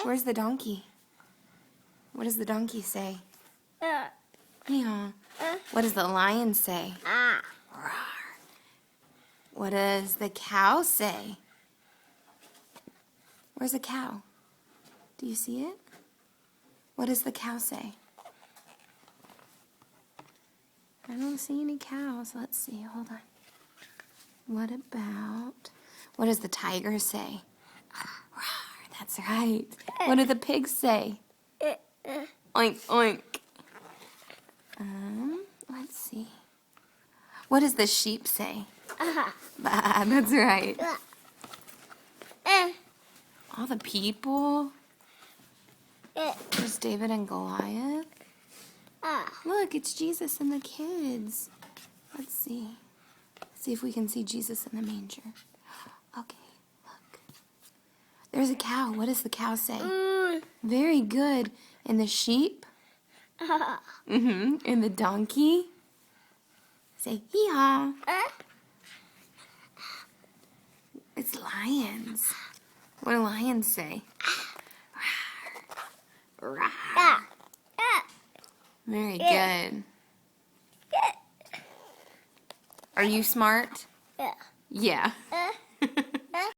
Where's the donkey? What does the donkey say? Yeah. What does the lion say? Roar. What does the cow say? Where's the cow? Do you see it? What does the cow say? I don't see any cows. Let's see. Hold on. What does the tiger say? Roar. That's right. What do the pigs say? Oink, oink. Let's see. What does the sheep say? Bah, that's right. All the people. There's David and Goliath. Look, it's Jesus and the kids. Let's see. See if we can see Jesus in the manger. Okay, look. There's a cow. What does the cow say? Very good. And the sheep? And the donkey? Say, hee-haw. It's lions. What do lions say? Rawr. Very good. Are you smart? Yeah.